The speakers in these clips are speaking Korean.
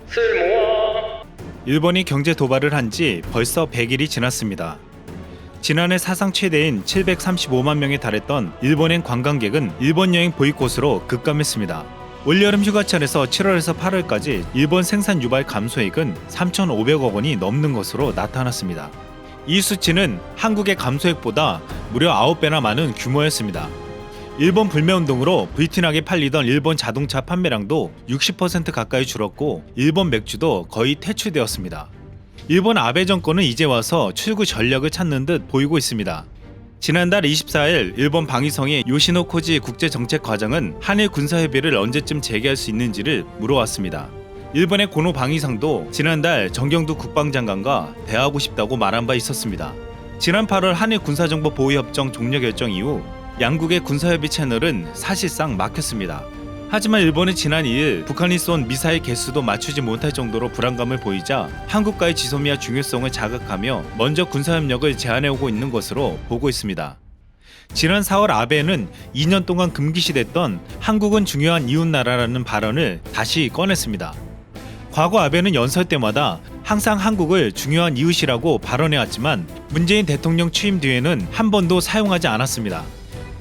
쓸모아. 일본이 경제 도발을 한 지 벌써 100일이 지났습니다. 지난해 사상 최대인 735만 명에 달했던 일본행 관광객은 일본 여행 보이콧으로 급감했습니다. 올여름 휴가철에서 7월에서 8월까지 일본 생산 유발 감소액은 3,500억 원이 넘는 것으로 나타났습니다. 이 수치는 한국의 감소액보다 무려 9배나 많은 규모였습니다. 일본 불매운동으로 불티나게 팔리던 일본 자동차 판매량도 60% 가까이 줄었고 일본 맥주도 거의 퇴출되었습니다. 일본 아베 정권은 이제 와서 출구 전략을 찾는 듯 보이고 있습니다. 지난달 24일 일본 방위성의 요시노코지 국제정책과장은 한일 군사협의를 언제쯤 재개할 수 있는지를 물어왔습니다. 일본의 고노 방위상도 지난달 정경두 국방장관과 대화하고 싶다고 말한 바 있었습니다. 지난 8월 한일 군사정보 보호협정 종료 결정 이후 양국의 군사협의 채널은 사실상 막혔습니다. 하지만 일본은 지난 2일 북한이 쏜 미사일 개수도 맞추지 못할 정도로 불안감을 보이자 한국과의 지소미아 중요성을 자각하며 먼저 군사협력을 제안해오고 있는 것으로 보고 있습니다. 지난 4월 아베는 2년 동안 금기시됐던 한국은 중요한 이웃나라라는 발언을 다시 꺼냈습니다. 과거 아베는 연설 때마다 항상 한국을 중요한 이웃이라고 발언해왔지만 문재인 대통령 취임 뒤에는 한 번도 사용하지 않았습니다.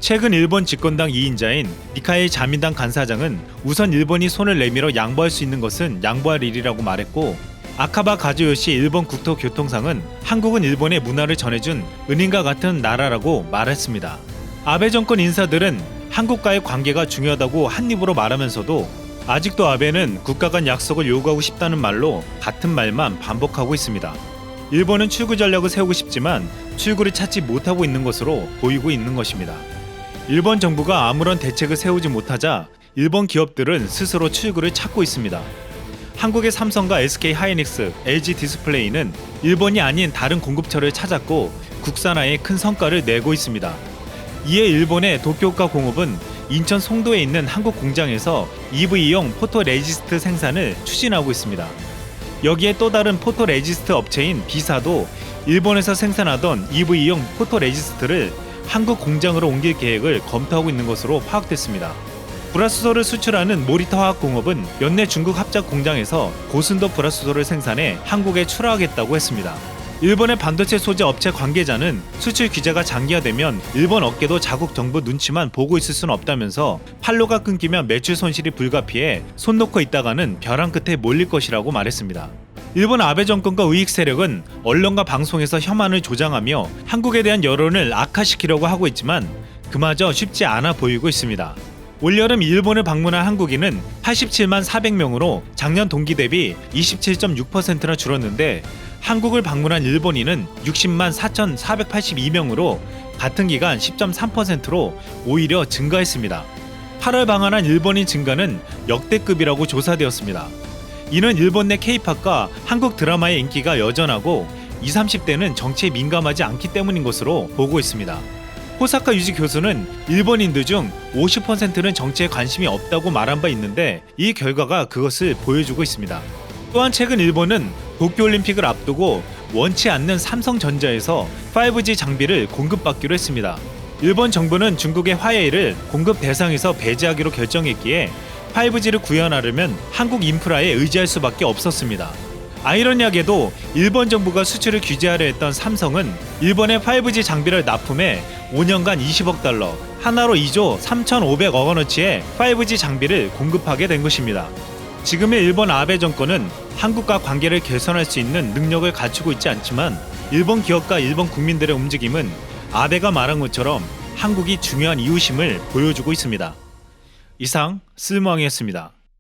최근 일본 집권당 2인자인 니카이 자민당 간사장은 우선 일본이 손을 내밀어 양보할 수 있는 것은 양보할 일이라고 말했고, 아카바 가즈요시 일본 국토교통상은 한국은 일본의 문화를 전해준 은인과 같은 나라라고 말했습니다. 아베 정권 인사들은 한국과의 관계가 중요하다고 한입으로 말하면서도 아직도 아베는 국가 간 약속을 요구하고 싶다는 말로 같은 말만 반복하고 있습니다. 일본은 출구 전략을 세우고 싶지만 출구를 찾지 못하고 있는 것으로 보이고 있는 것입니다. 일본 정부가 아무런 대책을 세우지 못하자 일본 기업들은 스스로 출구를 찾고 있습니다. 한국의 삼성과 SK 하이닉스, LG 디스플레이는 일본이 아닌 다른 공급처를 찾았고 국산화에 큰 성과를 내고 있습니다. 이에 일본의 도쿄가 공업은 인천 송도에 있는 한국 공장에서 EV용 포토레지스트 생산을 추진하고 있습니다. 여기에 또 다른 포토레지스트 업체인 B사도 일본에서 생산하던 EV용 포토레지스트를 한국 공장으로 옮길 계획을 검토하고 있는 것으로 파악됐습니다. 불화수소를 수출하는 모리터 화학공업은 연내 중국 합작 공장에서 고순도 불화수소를 생산해 한국에 출하하겠다고 했습니다. 일본의 반도체 소재 업체 관계자는 수출 규제가 장기화되면 일본 업계도 자국 정부 눈치만 보고 있을 수는 없다면서 판로가 끊기면 매출 손실이 불가피해 손 놓고 있다가는 벼랑 끝에 몰릴 것이라고 말했습니다. 일본 아베 정권과 우익 세력은 언론과 방송에서 혐한을 조장하며 한국에 대한 여론을 악화시키려고 하고 있지만 그마저 쉽지 않아 보이고 있습니다. 올여름 일본을 방문한 한국인은 87만 400명으로 작년 동기 대비 27.6%나 줄었는데 한국을 방문한 일본인은 60만 4,482명으로 같은 기간 10.3%로 오히려 증가했습니다. 8월 방한한 일본인 증가는 역대급이라고 조사되었습니다. 이는 일본 내 K-팝과 한국 드라마의 인기가 여전하고 20, 30대는 정치에 민감하지 않기 때문인 것으로 보고 있습니다. 호사카 유지 교수는 일본인들 중 50%는 정치에 관심이 없다고 말한 바 있는데 이 결과가 그것을 보여주고 있습니다. 또한 최근 일본은 도쿄올림픽을 앞두고 원치 않는 삼성전자에서 5G 장비를 공급받기로 했습니다. 일본 정부는 중국의 화웨이를 공급 대상에서 배제하기로 결정했기에 5G를 구현하려면 한국 인프라에 의지할 수밖에 없었습니다. 아이러니하게도 일본 정부가 수출을 규제하려 했던 삼성은 일본의 5G 장비를 납품해 5년간 20억 달러, 하나로 2조 3,500억 원어치의 5G 장비를 공급하게 된 것입니다. 지금의 일본 아베 정권은 한국과 관계를 개선할 수 있는 능력을 갖추고 있지 않지만 일본 기업과 일본 국민들의 움직임은 아베가 말한 것처럼 한국이 중요한 이웃임을 보여주고 있습니다. 이상 쓸모왕이었습니다.